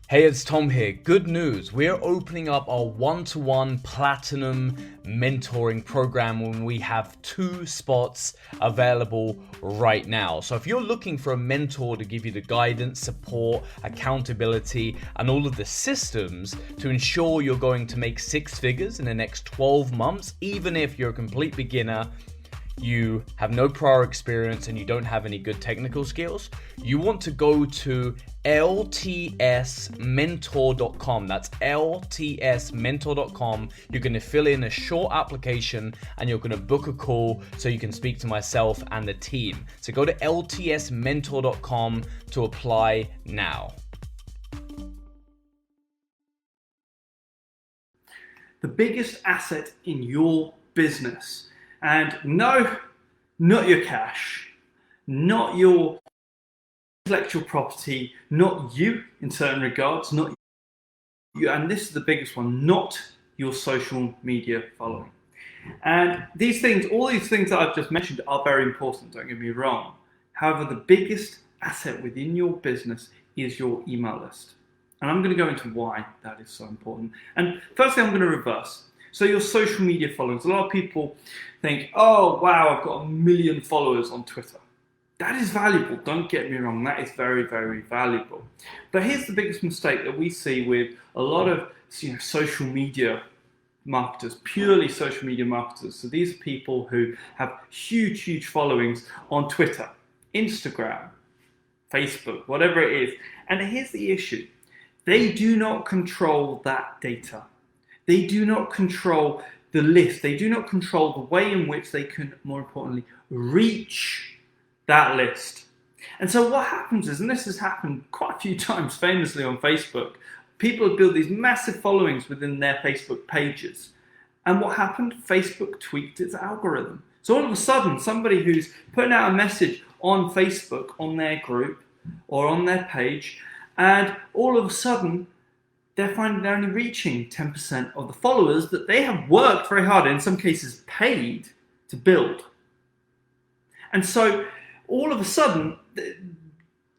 Hey, it's Tom here. Good news. We're opening up our one-to-one platinum mentoring program when we have 2 spots available right now. So if you're looking for a mentor to give you the guidance, support, accountability, and all of the systems to ensure you're going to make 6 figures in the next 12 months, even if you're a complete beginner, you have no prior experience and you don't have any good technical skills, you want to go to ltsmentor.com. That's ltsmentor.com. You're going to fill in a short application and you're going to book a call so you can speak to myself and the team. So go to ltsmentor.com to apply now. The biggest asset in your business. And no, not your cash, not your intellectual property, not you in certain regards, not you, and this is the biggest one, not your social media following. And these things, all these things that I've just mentioned are very important, don't get me wrong. However, the biggest asset within your business is your email list. And I'm going to go into why that is so important. And firstly, I'm going to reverse. So your social media followers, a lot of people think, oh, wow, I've got 1 million followers on Twitter. That is valuable, don't get me wrong, that is very, very valuable. But here's the biggest mistake that we see with a lot of social media marketers, purely social media marketers. So these are people who have huge, huge followings on Twitter, Instagram, Facebook, whatever it is. And here's the issue. They do not control that data. They do not control the list. They do not control the way in which they can, more importantly, reach that list. And so what happens is, and this has happened quite a few times famously on Facebook, people have built these massive followings within their Facebook pages. And what happened? Facebook tweaked its algorithm. So all of a sudden, somebody who's putting out a message on Facebook, on their group, or on their page, and all of a sudden, they're finding they're only reaching 10% of the followers that they have worked very hard, in some cases paid, to build. And so all of a sudden,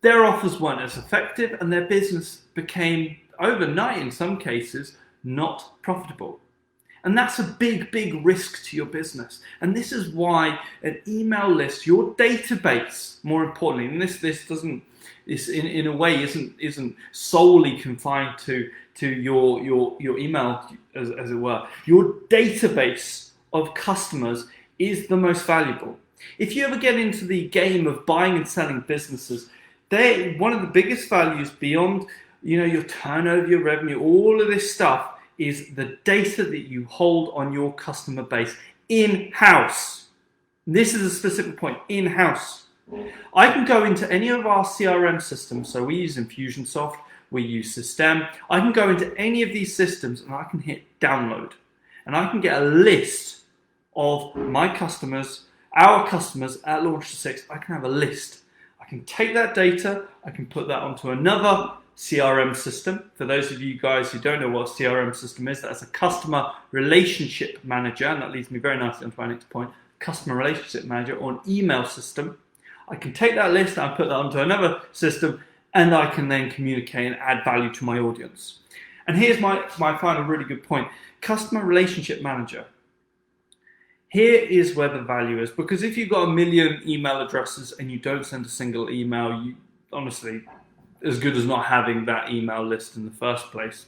their offers weren't as effective and their business became, overnight in some cases, not profitable. And that's a big, big risk to your business. And this is why an email list, your database, more importantly, and this doesn't, this in a way isn't solely confined to your email, as it were. Your database of customers is the most valuable. If you ever get into the game of buying and selling businesses, one of the biggest values beyond your turnover, your revenue, all of this stuff is the data that you hold on your customer base in-house. This is a specific point, in-house. I can go into any of our CRM systems, so we use Infusionsoft, we use System. I can go into any of these systems and I can hit download. And I can get a list of my customers, our customers at Launch to 6. I can have a list. I can take that data, I can put that onto another CRM system. For those of you guys who don't know what a CRM system is, that's a customer relationship manager, and that leads me very nicely onto my next point, customer relationship manager, or an email system. I can take that list and put that onto another system, and I can then communicate and add value to my audience. And here's my final really good point. Customer relationship manager. Here is where the value is, because if you've got 1 million email addresses and you don't send a single email, you honestly, as good as not having that email list in the first place.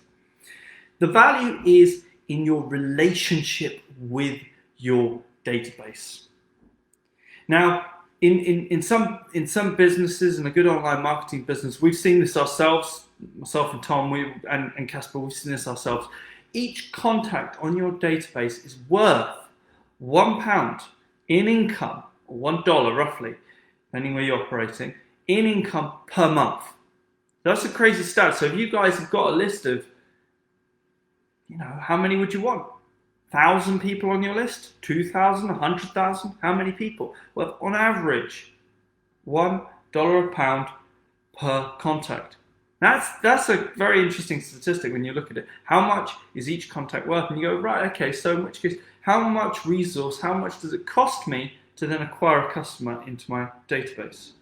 The value is in your relationship with your database. Now, in some businesses, in a good online marketing business, we've seen this ourselves, myself and Tom, and Casper, we've seen this ourselves. Each contact on your database is worth £1 in income, or $1 roughly, depending where you're operating, in income per month. That's a crazy stat. So if you guys have got a list of, how many would you want? 1,000 people on your list? 2,000? 100,000? How many people? Well, on average, $1 a pound per contact. That's a very interesting statistic when you look at it. How much is each contact worth? And you go, right, okay, so in which case, how much resource, how much does it cost me to then acquire a customer into my database?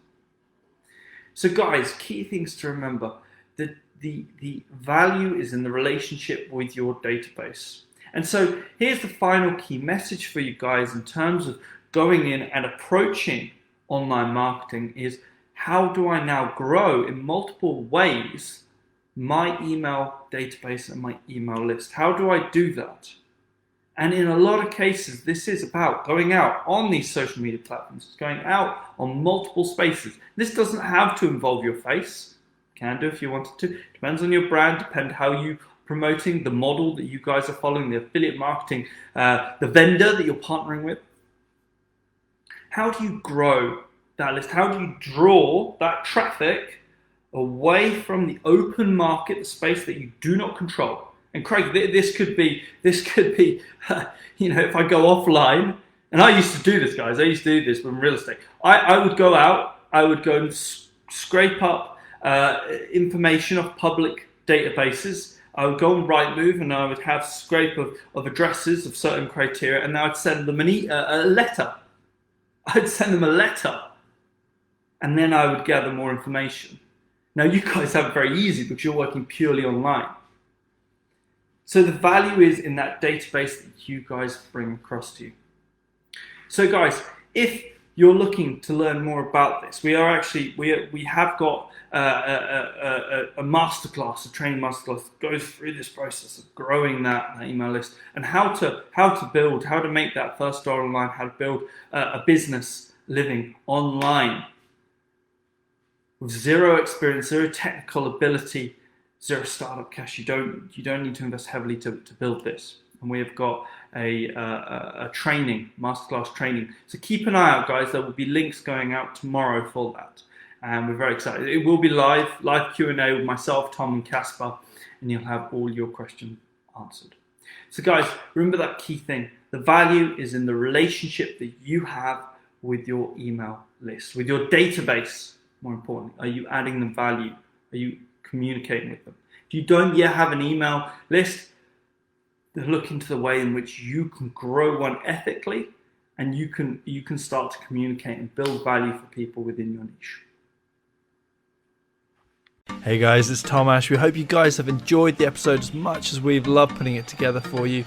So guys, key things to remember. the value is in the relationship with your database. And so here's the final key message for you guys in terms of going in and approaching online marketing is, how do I now grow in multiple ways my email database and my email list? How do I do that? And in a lot of cases, this is about going out on these social media platforms. It's going out on multiple spaces. This doesn't have to involve your face. Can do if you wanted to. Depends on your brand, depends how you promoting, the model that you guys are following, the affiliate marketing, the vendor that you're partnering with. How do you grow that list? How do you draw that traffic away from the open market, the space that you do not control? And Craig, this could be, you know, if I go offline, and I used to do this, guys. I used to do this in real estate. I would go out, I would go and scrape up information off public databases. I would go on Rightmove and I would have scrape of addresses of certain criteria, and I would send them a letter. I'd send them a letter, and then I would gather more information. Now you guys have it very easy because you're working purely online. So the value is in that database that you guys bring across to you. So guys, if you're looking to learn more about this, we have got a masterclass, a training masterclass that goes through this process of growing that email list and how to make that first dollar online, how to build a business living online with zero experience, zero technical ability, zero startup cash. You don't need to invest heavily to build this. And we have got a training, masterclass training. So keep an eye out, guys. There will be links going out tomorrow for that. And we're very excited. It will be live Q&A with myself, Tom, and Casper, and you'll have all your questions answered. So guys, remember that key thing. The value is in the relationship that you have with your email list, with your database, more importantly. Are you adding them value? Are you communicating with them? If you don't yet have an email list, then look into the way in which you can grow one ethically, and you can start to communicate and build value for people within your niche. Hey guys, it's Tom Ash. We hope you guys have enjoyed the episode as much as we've loved putting it together for you.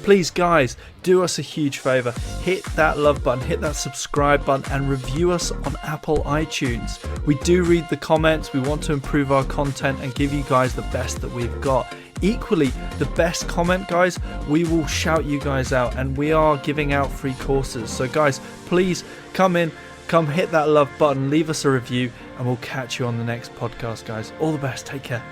Please guys, do us a huge favor. Hit that love button, hit that subscribe button, and review us on Apple iTunes. We do read the comments. We want to improve our content and give you guys the best that we've got. Equally, the best comment, guys, we will shout you guys out, and we are giving out free courses. So guys, please come hit that love button, leave us a review, and we'll catch you on the next podcast, guys. All the best. Take care.